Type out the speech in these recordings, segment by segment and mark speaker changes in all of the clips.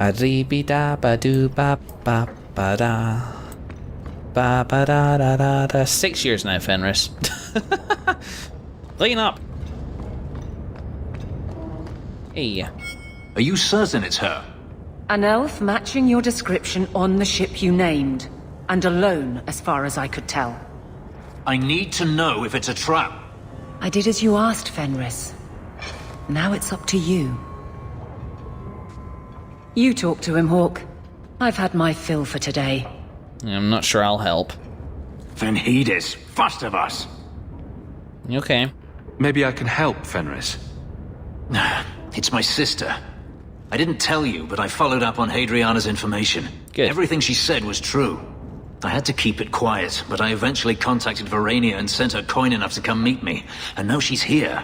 Speaker 1: A-dee-be-da-ba-doo-ba-ba-ba-da. Ba-ba-da-da-da-da. 6 years now, Fenris. Clean up. Hey.
Speaker 2: Are you certain it's her?
Speaker 3: An elf matching your description on the ship you named. And alone, as far as I could tell.
Speaker 2: I need to know if it's a trap.
Speaker 3: I did as you asked, Fenris. Now it's up to you. You talk to him, Hawke. I've had my fill for today.
Speaker 1: I'm not sure I'll help.
Speaker 4: Then heed us, first of us.
Speaker 1: Okay.
Speaker 5: Maybe I can help, Fenris.
Speaker 2: It's my sister. I didn't tell you, but I followed up on Hadriana's information.
Speaker 1: Good.
Speaker 2: Everything she said was true. I had to keep it quiet, but I eventually contacted Verania and sent her coin enough to come meet me. And now she's here.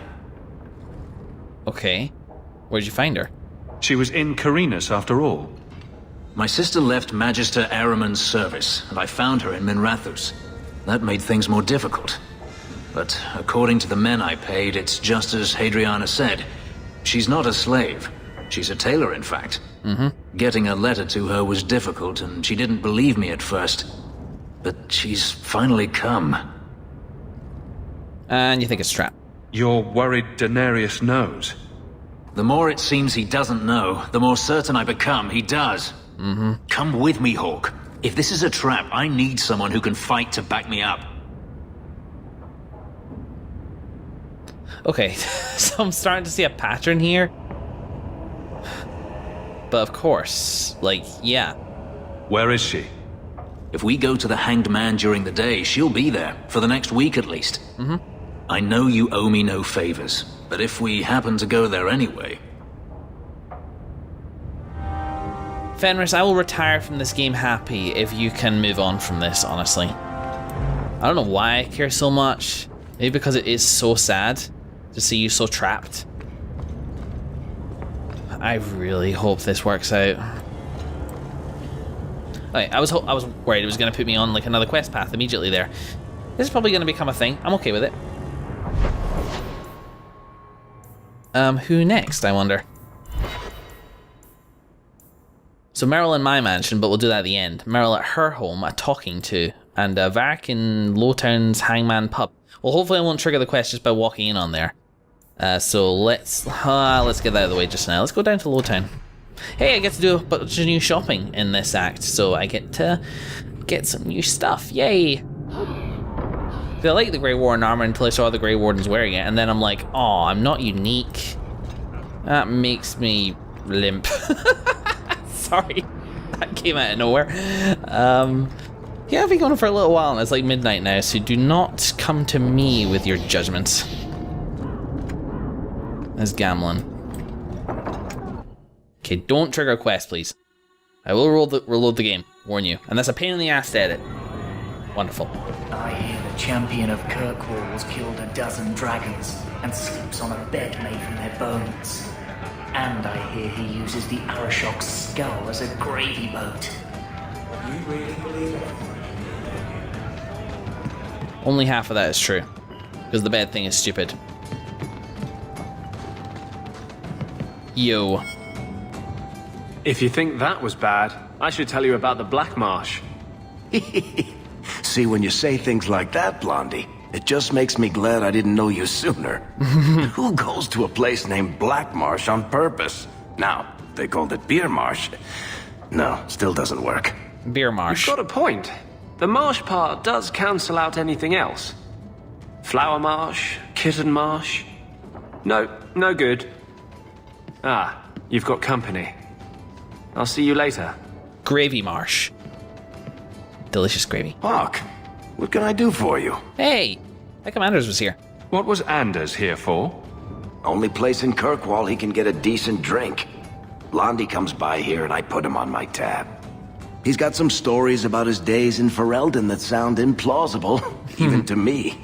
Speaker 1: Okay. Where'd you find her?
Speaker 5: She was in Carinus after all.
Speaker 2: My sister left Magister Araman's service, and I found her in Minrathus. That made things more difficult. But according to the men I paid, it's just as Hadriana said. She's not a slave. She's a tailor, in fact. Getting a letter to her was difficult, and she didn't believe me at first. But she's finally come.
Speaker 1: And you think it's a trap?
Speaker 5: You're worried Daenerys knows.
Speaker 2: The more it seems he doesn't know, the more certain I become he does. Come with me, Hawke. If this is a trap, I need someone who can fight to back me up.
Speaker 1: Okay, so I'm starting to see a pattern here. But of course, like, yeah.
Speaker 5: Where is she?
Speaker 2: If we go to the Hanged Man during the day, she'll be there, for the next week at least. I know you owe me no favors, but if we happen to go there anyway...
Speaker 1: Fenris, I will retire from this game happy if you can move on from this, honestly. I don't know why I care so much. Maybe because it is so sad to see you so trapped. I really hope this works out. Okay, I was worried it was going to put me on like another quest path immediately there. This is probably going to become a thing. I'm okay with it. Who next, I wonder? So Merrill in my mansion, but we'll do that at the end. Merrill at her home, a talking to, and Varric in Lowtown's Hangman pub. Well, hopefully I won't trigger the quest just by walking in on there. So let's get that out of the way just now. Let's go down to Lowtown. Hey, I get to do a bunch of new shopping in this act, so I get to get some new stuff. Yay! I like the Grey Warden armor until I saw the Grey Wardens wearing it, and then I'm like, oh, I'm not unique. That makes me limp. Sorry, that came out of nowhere. Yeah, I've been going for a little while, and it's like midnight now, so do not come to me with your judgments. There's Gamlin. Okay, don't trigger a quest, please. I will reload the game, warn you. And that's a pain in the ass to edit. Wonderful.
Speaker 6: I hear the champion of Kirkwall has killed a dozen dragons and sleeps on a bed made from their bones. And I hear he uses the Arashok's skull as a gravy boat. You really believe it?
Speaker 1: Only half of that is true. Because the bed thing is stupid. Yo.
Speaker 7: If you think that was bad, I should tell you about the Black Marsh.
Speaker 4: See, when you say things like that, Blondie, it just makes me glad I didn't know you sooner. Who goes to a place named Black Marsh on purpose? Now, they called it Beer Marsh. No, still doesn't work.
Speaker 1: Beer Marsh.
Speaker 7: You've got a point. The marsh part does cancel out anything else. Flower Marsh, Kitten Marsh. No, no good. Ah, you've got company. I'll see you later.
Speaker 1: Gravy Marsh. Delicious gravy.
Speaker 4: Hawke, what can I do for you?
Speaker 1: Hey, my Commanders was here.
Speaker 5: What was Anders here for?
Speaker 4: Only place in Kirkwall he can get a decent drink. Blondie comes by here and I put him on my tab. He's got some stories about his days in Ferelden that sound implausible, even to me.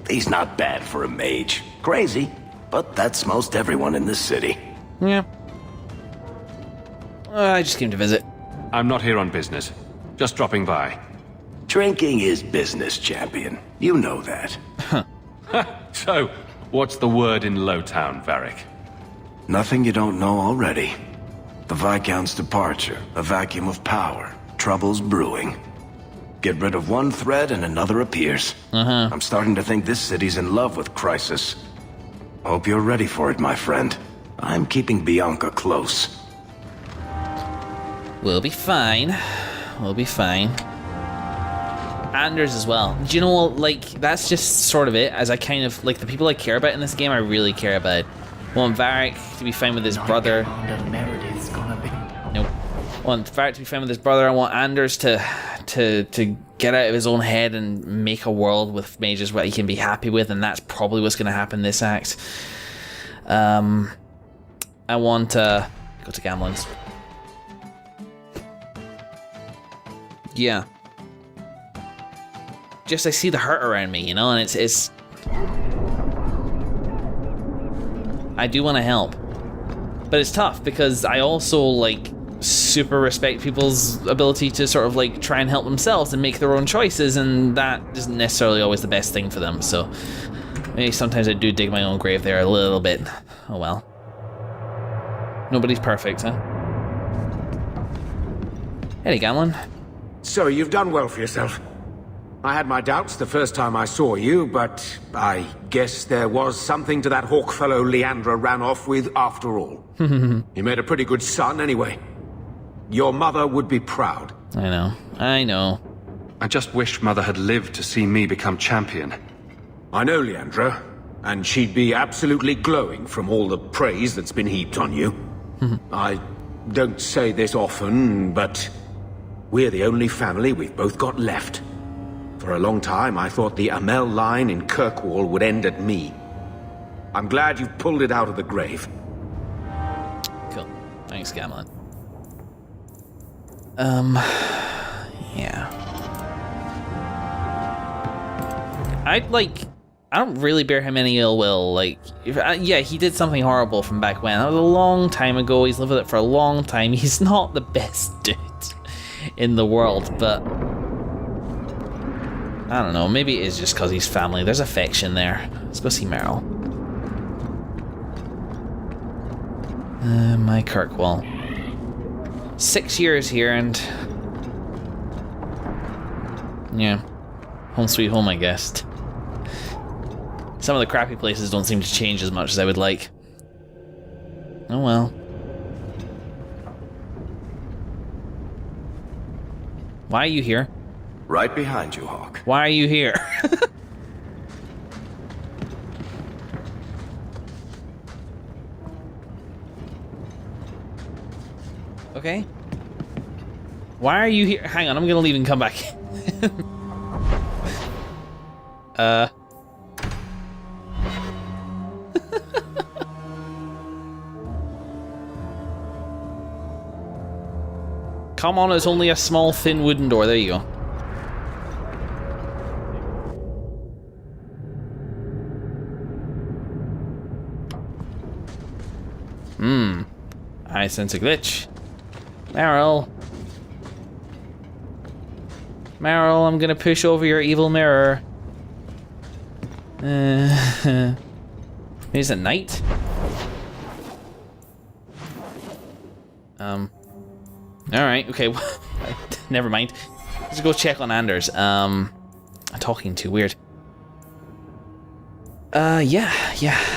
Speaker 4: He's not bad for a mage. Crazy, but that's most everyone in this city.
Speaker 1: Yeah. I just came to visit.
Speaker 5: I'm not here on business. Just dropping by.
Speaker 4: Drinking is business, champion. You know that.
Speaker 5: So, what's the word in Lowtown, Varric?
Speaker 4: Nothing you don't know already. The Viscount's departure, a vacuum of power, troubles brewing. Get rid of one thread and another appears. I'm starting to think this city's in love with Crisis. Hope you're ready for it, my friend. I'm keeping Bianca close.
Speaker 1: We'll be fine. We'll be fine. Anders as well. Do you know what, like, that's just sort of it, as I kind of, like, the people I care about in this game, I really care about. I want Varric to be fine with his brother.
Speaker 6: Meredith's gonna be...
Speaker 1: Nope. I want Varric to be fine with his brother. I want Anders to get out of his own head and make a world with mages what he can be happy with, and that's probably what's going to happen this act. I want to go to Gamblins. Yeah. Just I see the hurt around me, you know, and it's I do want to help, but it's tough because I also like super respect people's ability to sort of like try and help themselves and make their own choices, and that isn't necessarily always the best thing for them. So maybe sometimes I do dig my own grave there a little bit. Oh well. Nobody's perfect, huh? Hey, Gamlin.
Speaker 8: So you've done well for yourself. I had my doubts the first time I saw you, but I guess there was something to that Hawke fellow Leandra ran off with after all. You made a pretty good son anyway. Your mother would be proud.
Speaker 1: I know.
Speaker 5: I just wish Mother had lived to see me become champion.
Speaker 8: I know Leandra, and she'd be absolutely glowing from all the praise that's been heaped on you. I don't say this often, but we're the only family we've both got left. For a long time, I thought the Amel line in Kirkwall would end at me. I'm glad you've pulled it out of the grave.
Speaker 1: Cool. Thanks, Gamlin. Yeah. I don't really bear him any ill will. Like, yeah, he did something horrible from back when. That was a long time ago. He's lived with it for a long time. He's not the best dude in the world, but I don't know. Maybe it is just because he's family. There's affection there. Let's go see Merrill. My Kirkwall. 6 years here and... yeah. Home sweet home, I guess. Some of the crappy places don't seem to change as much as I would like. Oh well. Why are you here?
Speaker 4: Right behind you, Hawke.
Speaker 1: Why are you here? Okay. Why are you here? Hang on, I'm gonna leave and come back. Come on, it's only a small, thin wooden door. There you go. I sense a glitch. Merrill. Merrill, I'm gonna push over your evil mirror. Is it night? Alright, okay. Never mind. Let's go check on Anders. Talking to, weird. Yeah.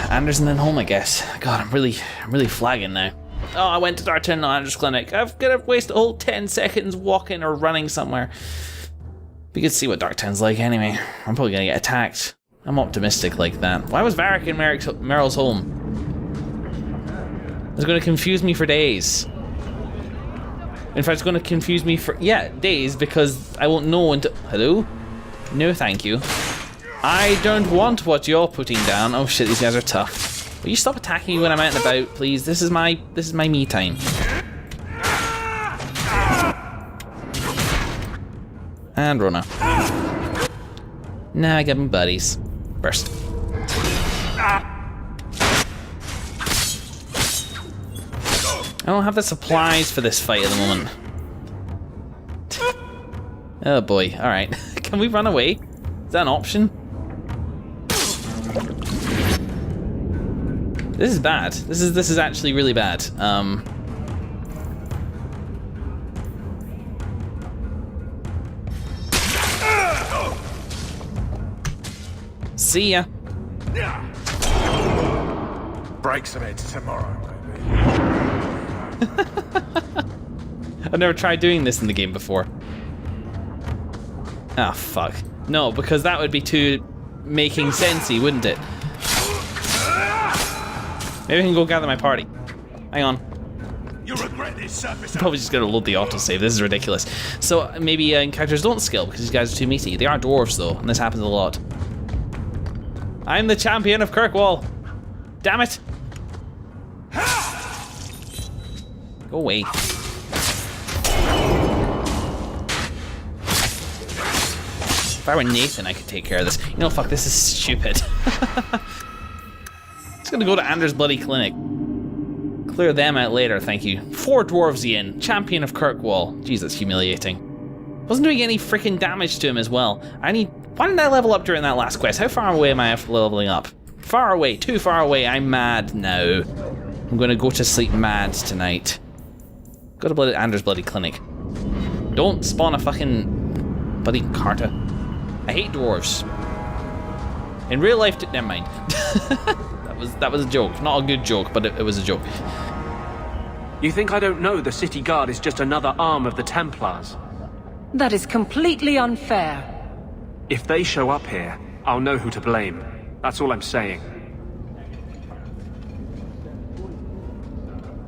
Speaker 1: Anders and then home, I guess. God, I'm really flagging now. Oh, I went to Darton Anders Clinic. I've got to waste a whole 10 seconds walking or running somewhere. We could see what Darktown's like anyway. I'm probably gonna get attacked. I'm optimistic like that. Why was Varric in Merrill's home? It's gonna confuse me for days. In fact, it's gonna confuse me for, days, because I won't know until... Hello? No, thank you. I don't want what you're putting down. Oh shit, these guys are tough. Will you stop attacking me when I'm out and about, please? This is my me time. And Rona. Now I got my buddies. Burst. I don't have the supplies for this fight at the moment. Oh boy, alright. Can we run away? Is that an option? This is bad. This is actually really bad. See ya.
Speaker 9: Break some heads tomorrow, maybe.
Speaker 1: I've never tried doing this in the game before. Ah, fuck. No, because that would be too making sensey, wouldn't it? Maybe I can go gather my party. Hang on.
Speaker 9: You'll regret this surface.
Speaker 1: I'm probably just gonna load the autosave. This is ridiculous. So maybe encounters don't skill because these guys are too meaty. They are dwarves though, and this happens a lot. I'm the champion of Kirkwall. Damn it! Go away. If I were Nathan, I could take care of this. You know, fuck, this is stupid. Just gonna go to Anders' bloody clinic. Clear them out later, thank you. 4 dwarves, Iain. Champion of Kirkwall. Jeez, that's humiliating. Wasn't doing any freaking damage to him as well. Why didn't I level up during that last quest? How far away am I after leveling up? Far away, too far away. I'm mad now. I'm gonna go to sleep mad tonight. Go to Anders' bloody clinic. Don't spawn a fucking bloody Carta. I hate dwarves. In real life, never mind. That was a joke. Not a good joke, but it was a joke.
Speaker 7: You think I don't know the city guard is just another arm of the Templars?
Speaker 3: That is completely unfair.
Speaker 7: If they show up here, I'll know who to blame. That's all I'm saying.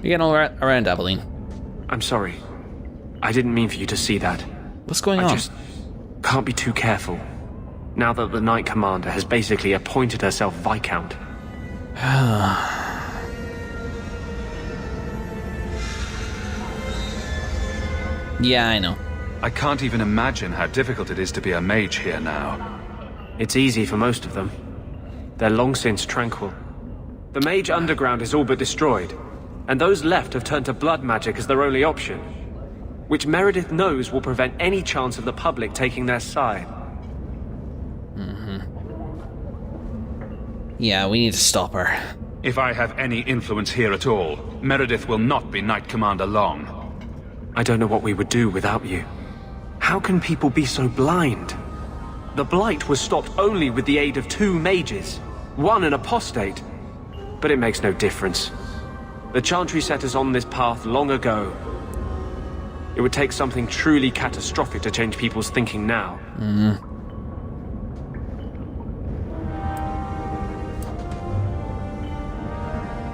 Speaker 1: You're getting all around, Aveline.
Speaker 7: I'm sorry. I didn't mean for you to see that.
Speaker 1: What's going on?
Speaker 7: I just can't be too careful. Now that the Knight Commander has basically appointed herself Viscount.
Speaker 1: Yeah, I know.
Speaker 5: I can't even imagine how difficult it is to be a mage here now.
Speaker 7: It's easy for most of them. They're long since tranquil. The Mage Underground is all but destroyed, and those left have turned to blood magic as their only option, which Meredith knows will prevent any chance of the public taking their side.
Speaker 1: Yeah, we need to stop her.
Speaker 5: If I have any influence here at all, Meredith will not be Knight Commander long.
Speaker 7: I don't know what we would do without you. How can people be so blind? The Blight was stopped only with the aid of 2 mages, one an apostate. But it makes no difference. The Chantry set us on this path long ago. It would take something truly catastrophic to change people's thinking now.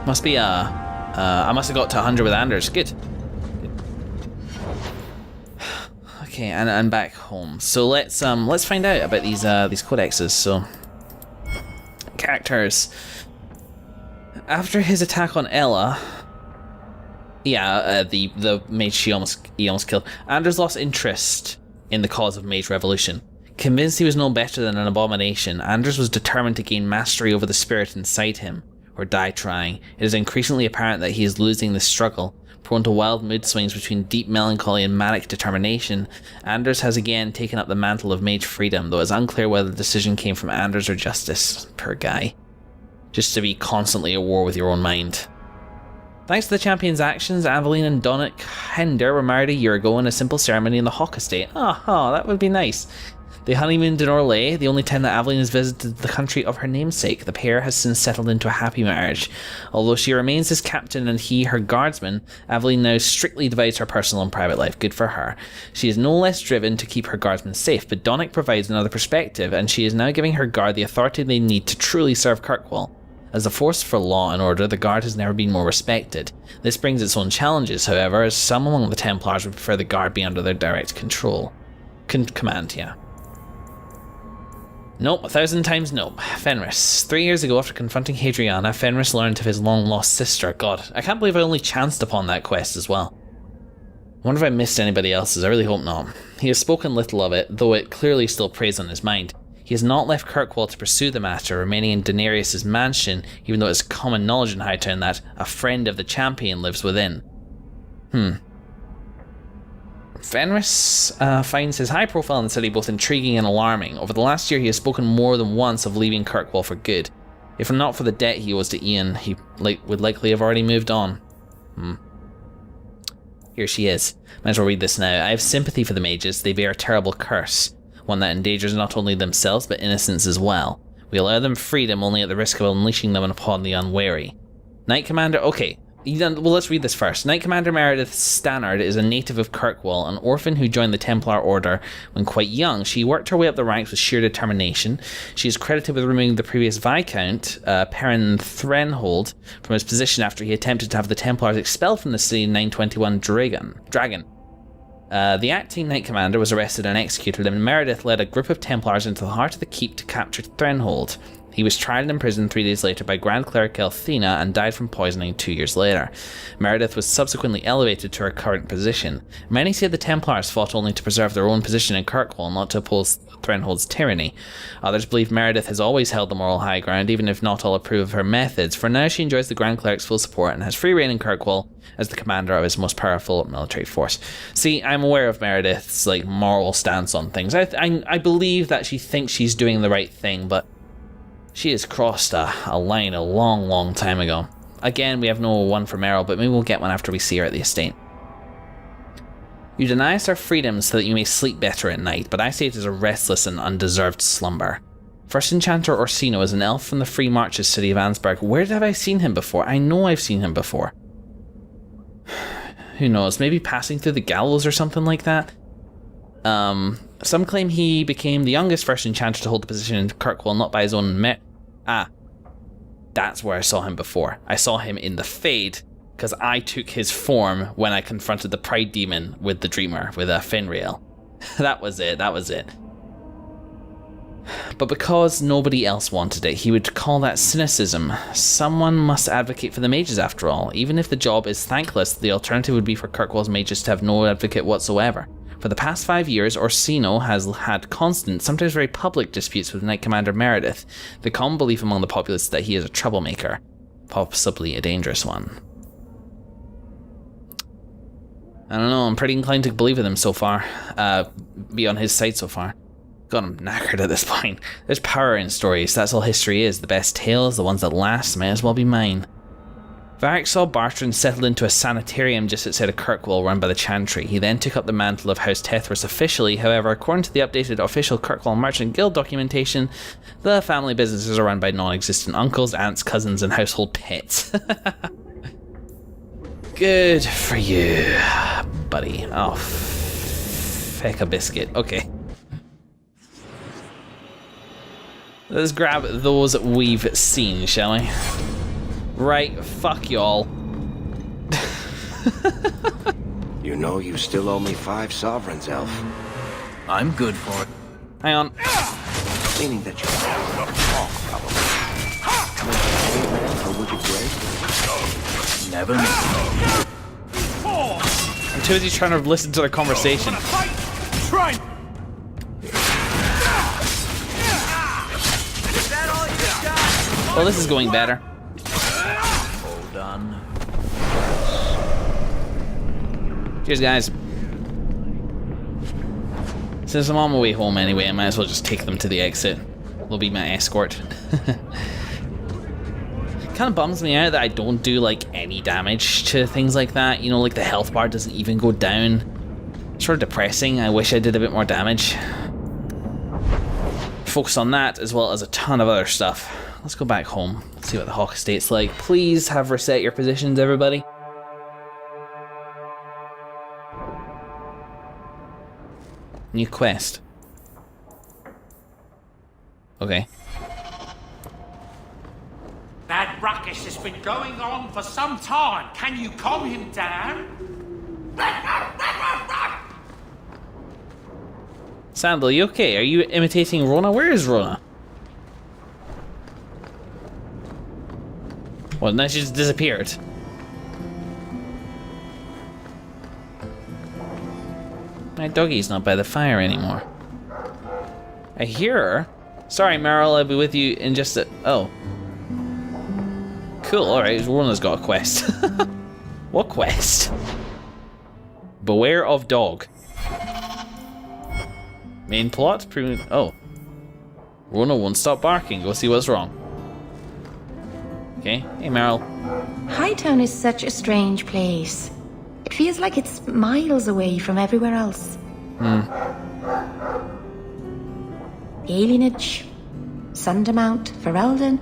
Speaker 1: Must be I must have got to 100 with Anders. Good. Okay, and back home. So let's find out about these codexes. So characters. After his attack on Ella, the mage he almost killed, Anders lost interest in the cause of Mage Revolution. Convinced he was no better than an abomination, Anders was determined to gain mastery over the spirit inside him, or die trying. It is increasingly apparent that he is losing this struggle. Prone to wild mood swings between deep melancholy and manic determination, Anders has again taken up the mantle of mage freedom, though it's unclear whether the decision came from Anders or justice. Poor guy. Just to be constantly at war with your own mind. Thanks to the champion's actions, Aveline and Donnic Hender were married a year ago in a simple ceremony in the Hawke estate. That would be nice. They honeymooned in Orlais, the only time that Aveline has visited the country of her namesake. The pair has since settled into a happy marriage. Although she remains his captain and he her guardsman, Aveline now strictly divides her personal and private life. Good for her. She is no less driven to keep her guardsmen safe, but Donnic provides another perspective, and she is now giving her guard the authority they need to truly serve Kirkwall. As a force for law and order, the Guard has never been more respected. This brings its own challenges, however, as some among the Templars would prefer the Guard be under their direct control. Command, yeah. Nope, 1,000 times nope. Fenris. 3 years ago, after confronting Hadriana, Fenris learned of his long-lost sister. God, I can't believe I only chanced upon that quest as well. I wonder if I missed anybody else's. I really hope not. He has spoken little of it, though it clearly still preys on his mind. He has not left Kirkwall to pursue the matter, remaining in Daenerys' mansion, even though it's common knowledge in Hightown that a friend of the champion lives within. Fenris finds his high profile in the city both intriguing and alarming. Over the last year he has spoken more than once of leaving Kirkwall for good. If not for the debt he owes to Iain, he would likely have already moved on. Here she is. Might as well read this now. I have sympathy for the mages. They bear a terrible curse. One that endangers not only themselves but innocents as well. We allow them freedom only at the risk of unleashing them upon the unwary. Knight Commander... Okay. Well, let's read this first. Knight Commander Meredith Stannard is a native of Kirkwall, an orphan who joined the Templar Order when quite young. She worked her way up the ranks with sheer determination. She is credited with removing the previous Viscount, Perrin Threnhold, from his position after he attempted to have the Templars expelled from the city in 921 Dragon. The acting Knight Commander was arrested and executed, and Meredith led a group of Templars into the heart of the keep to capture Threnhold. He was tried and imprisoned 3 days later by Grand Cleric Elthina and died from poisoning 2 years later. Meredith was subsequently elevated to her current position. Many say the Templars fought only to preserve their own position in Kirkwall, not to oppose Threnhold's tyranny. Others believe Meredith has always held the moral high ground, even if not all approve of her methods. For now, she enjoys the Grand Cleric's full support and has free reign in Kirkwall as the commander of his most powerful military force. See, I'm aware of Meredith's moral stance on things. I believe that she thinks she's doing the right thing, but she has crossed a line a long, long time ago. Again, we have no one for Merrill, but maybe we'll get one after we see her at the estate. You deny us our freedom so that you may sleep better at night, but I say it is a restless and undeserved slumber. First Enchanter Orsino is an elf from the Free Marches city of Ansberg. Where have I seen him before? I know I've seen him before. Who knows, maybe passing through the gallows or something like that? Some claim he became the youngest First Enchanter to hold the position in Kirkwall, not by his own that's where I saw him before. I saw him in the Fade, because I took his form when I confronted the Pride Demon with the Dreamer, with Fenris. That was it. But because nobody else wanted it, he would call that cynicism. Someone must advocate for the mages after all. Even if the job is thankless, the alternative would be for Kirkwall's mages to have no advocate whatsoever. For the past 5 years, Orsino has had constant, sometimes very public disputes with Knight Commander Meredith. The common belief among the populace is that he is a troublemaker, possibly a dangerous one. I don't know, I'm pretty inclined to believe in him so far, be on his side so far. God, I'm knackered at this point. There's power in stories, that's all history is. The best tales, the ones that last, might as well be mine. Varric saw Bartrand settled into a sanitarium just outside of Kirkwall run by the Chantry. He then took up the mantle of House Tethras officially. However, according to the updated official Kirkwall Merchant Guild documentation, the family businesses are run by non-existent uncles, aunts, cousins, and household pets. Good for you, buddy. Oh, feck a biscuit. Okay. Let's grab those we've seen, shall we? Right, fuck y'all.
Speaker 4: You know you still owe me 5 sovereigns, Elf.
Speaker 2: I'm good for it.
Speaker 1: Hang on.
Speaker 4: Meaning that you're or would you break?
Speaker 2: Never knew.
Speaker 1: I'm too busy trying to listen to the conversation.
Speaker 9: Try.
Speaker 1: Well, this is going better.
Speaker 2: Hold on.
Speaker 1: Cheers, guys. Since I'm on my way home anyway, I might as well just take them to the exit. They'll be my escort. Kind of bums me out that I don't do like any damage to things like that. You know, like the health bar doesn't even go down. Sort of depressing. I wish I did a bit more damage. Focus on that as well as a ton of other stuff. Let's go back home. Let's see what the Hawke Estate's like. Please have reset your positions, everybody. New quest. Okay.
Speaker 10: That ruckus has been going on for some time. Can you calm him down?
Speaker 1: Sandal, you okay? Are you imitating Rona? Where is Rona? Well, now she just disappeared. My doggy's not by the fire anymore. I hear her. Sorry, Merrill, I'll be with you in just a... Oh. Cool, alright, Rona's got a quest. What quest? Beware of dog. Main plot? Oh. Rona won't stop barking. Go see what's wrong. Okay. Hey, Merrill.
Speaker 11: Hightown is such a strange place. It feels like it's miles away from everywhere else. The alienage, Sundermount, Ferelden.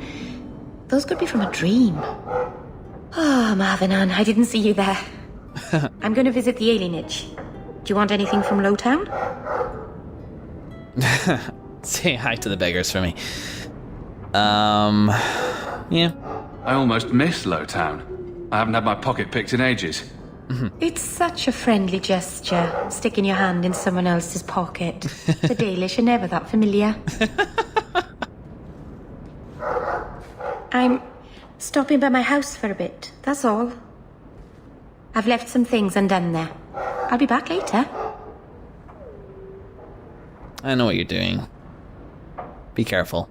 Speaker 11: Those could be from a dream. Oh, Marvenon, I didn't see you there. I'm going to visit the alienage. Do you want anything from Lowtown?
Speaker 1: Say hi to the beggars for me. Yeah.
Speaker 5: I almost miss Lowtown. I haven't had my pocket picked in ages.
Speaker 11: It's such a friendly gesture, sticking your hand in someone else's pocket. The Dalish are never that familiar. I'm stopping by my house for a bit, that's all. I've left some things undone there. I'll be back later.
Speaker 1: I know what you're doing. Be careful.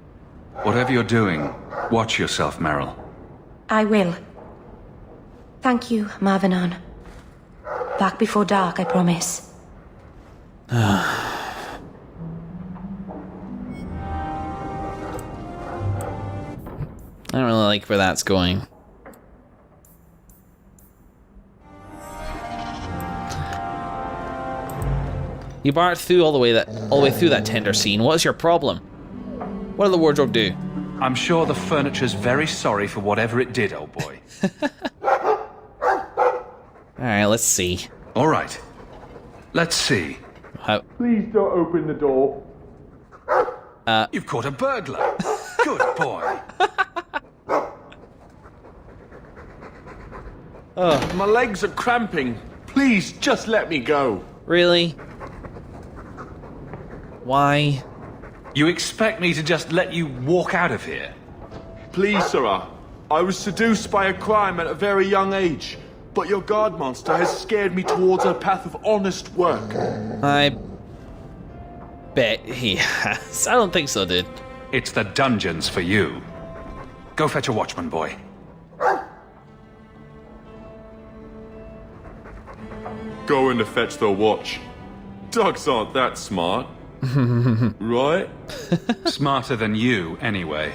Speaker 5: Whatever you're doing, watch yourself, Merrill.
Speaker 11: I will. Thank you, Marvenon. Back before dark, I promise.
Speaker 1: I don't really like where that's going. You barred through all the way through that tender scene. What is your problem? What did the wardrobe do?
Speaker 5: I'm sure the furniture's very sorry for whatever it did, old boy.
Speaker 1: Alright, let's see.
Speaker 5: Alright. Let's see.
Speaker 1: How?
Speaker 9: Please don't open the door.
Speaker 5: You've caught a burglar. Good boy.
Speaker 9: My legs are cramping. Please, just let me go.
Speaker 1: Really? Why?
Speaker 5: You expect me to just let you walk out of here?
Speaker 9: Please, sirrah. I was seduced by a crime at a very young age, but your guard monster has scared me towards a path of honest work.
Speaker 1: I bet he has. I don't think so, dude.
Speaker 5: It's the dungeons for you. Go fetch a watchman, boy.
Speaker 9: Going to fetch the watch. Dogs aren't that smart. Right?
Speaker 5: Smarter than you, anyway.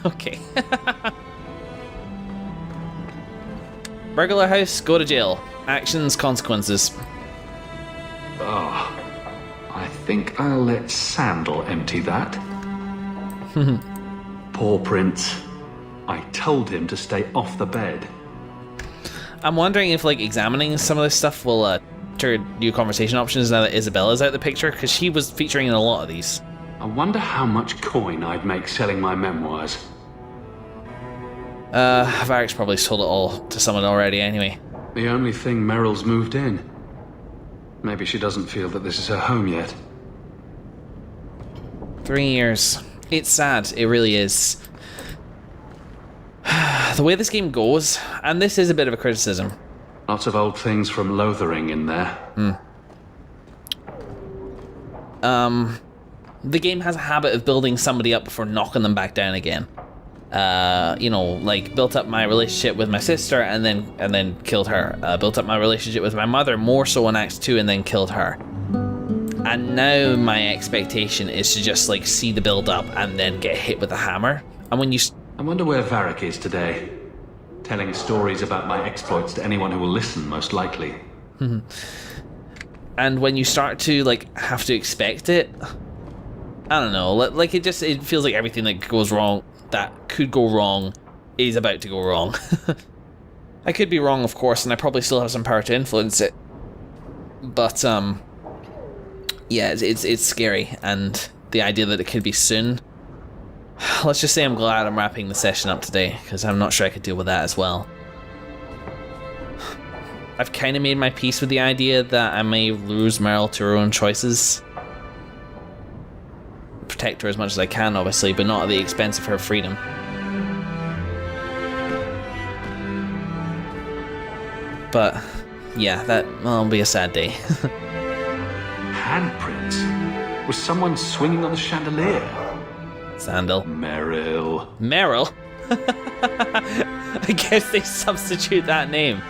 Speaker 1: Okay. Burglar house, go to jail. Actions, consequences.
Speaker 5: Oh, I think I'll let Sandal empty that. Poor Prince. I told him to stay off the bed.
Speaker 1: I'm wondering if, like, examining some of this stuff will trigger new conversation options now that Isabella's out of the picture, because she was featuring in a lot of these.
Speaker 5: I wonder how much coin I'd make selling my memoirs.
Speaker 1: Varric's probably sold it all to someone already anyway.
Speaker 5: The only thing Merrill's moved in. Maybe she doesn't feel that this is her home yet.
Speaker 1: 3 years. It's sad, it really is. The way this game goes, and this is a bit of a criticism.
Speaker 5: Lots of old things from Lothering in there.
Speaker 1: The game has a habit of building somebody up before knocking them back down again. You know, like, built up my relationship with my sister and then killed her. Built up my relationship with my mother more so in Act 2 and then killed her. And now my expectation is to just, like, see the build up and then get hit with a hammer. And when you...
Speaker 5: I wonder where Varric is today. Telling stories about my exploits to anyone who will listen, most likely.
Speaker 1: And when you start to, like, have to expect it, I don't know, like, it feels like everything that goes wrong, that could go wrong, is about to go wrong. I could be wrong, of course, and I probably still have some power to influence it. But, yeah, it's scary, and the idea that it could be soon. Let's just say I'm glad I'm wrapping the session up today, because I'm not sure I could deal with that as well. I've kind of made my peace with the idea that I may lose Merrill to her own choices. Protect her as much as I can, obviously, but not at the expense of her freedom. But, yeah, that'll be a sad day.
Speaker 5: Handprints? Was someone swinging on the chandelier?
Speaker 1: Sandal.
Speaker 5: Merrill.
Speaker 1: Merrill? I guess they substitute that name.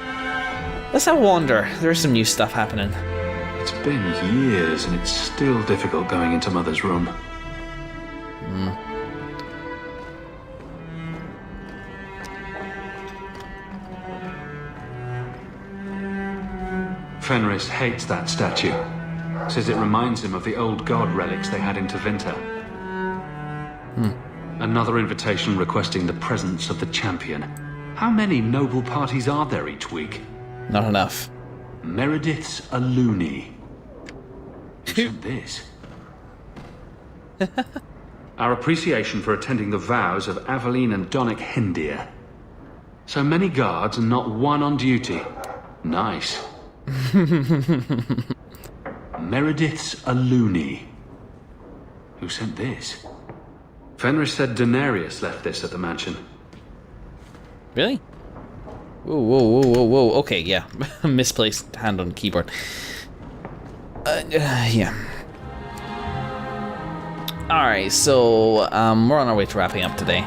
Speaker 1: Let's have a wander. There's some new stuff happening.
Speaker 5: It's been years and it's still difficult going into Mother's room. Fenris hates that statue. Says it reminds him of the old god relics they had in Tevinter. Another invitation requesting the presence of the champion. How many noble parties are there each week?
Speaker 1: Not enough.
Speaker 5: Meredith's a loony. Who sent this? Our appreciation for attending the vows of Aveline and Donic Hendir. So many guards and not one on duty. Nice. Meredith's a loony. Who sent this? Fenris said Daenerys left this at the mansion.
Speaker 1: Really? Whoa, whoa, whoa, whoa, whoa. Okay, yeah. Misplaced hand on keyboard. Yeah. Alright, so we're on our way to wrapping up today.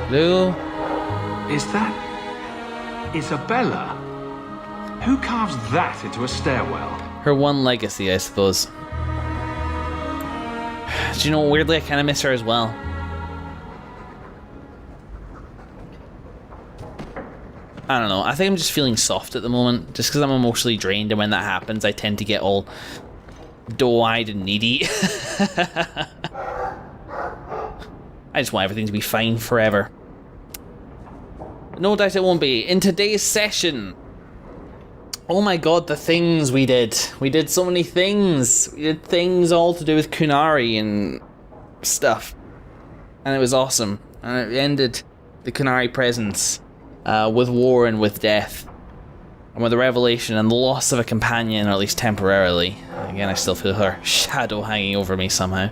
Speaker 1: Hello?
Speaker 5: Is that Isabella? Who carves that into a stairwell?
Speaker 1: Her one legacy, I suppose. Do you know, weirdly, I kind of miss her as well. I don't know, I think I'm just feeling soft at the moment, just because I'm emotionally drained, and when that happens, I tend to get all doe-eyed and needy. I just want everything to be fine forever. No doubt it won't be. In today's session, oh my god, the things we did. We did so many things. We did things all to do with Kunari and stuff. And it was awesome. And it ended the Kunari presence with war and with death. And with the revelation and the loss of a companion, or at least temporarily. Again, I still feel her shadow hanging over me somehow.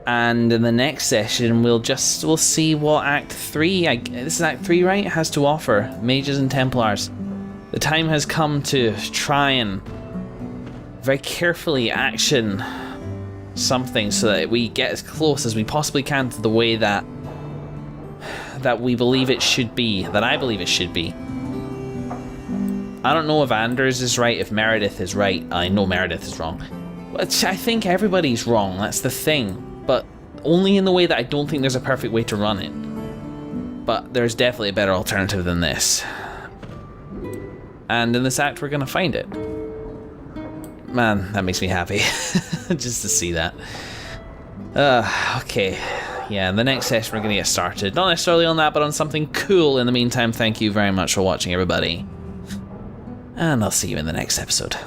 Speaker 1: And in the next session, we'll see what Act 3, this is Act 3, right? Has to offer. Mages and Templars. The time has come to try and very carefully action something so that we get as close as we possibly can to the way that we believe it should be, that I believe it should be. I don't know if Anders is right, if Meredith is right. I know Meredith is wrong. But I think everybody's wrong, that's the thing. But only in the way that I don't think there's a perfect way to run it. But there's definitely a better alternative than this. And in this act, we're gonna find it. Man, that makes me happy. Just to see that. Okay. Yeah, in the next session, we're gonna get started. Not necessarily on that, but on something cool. In the meantime, thank you very much for watching, everybody. And I'll see you in the next episode.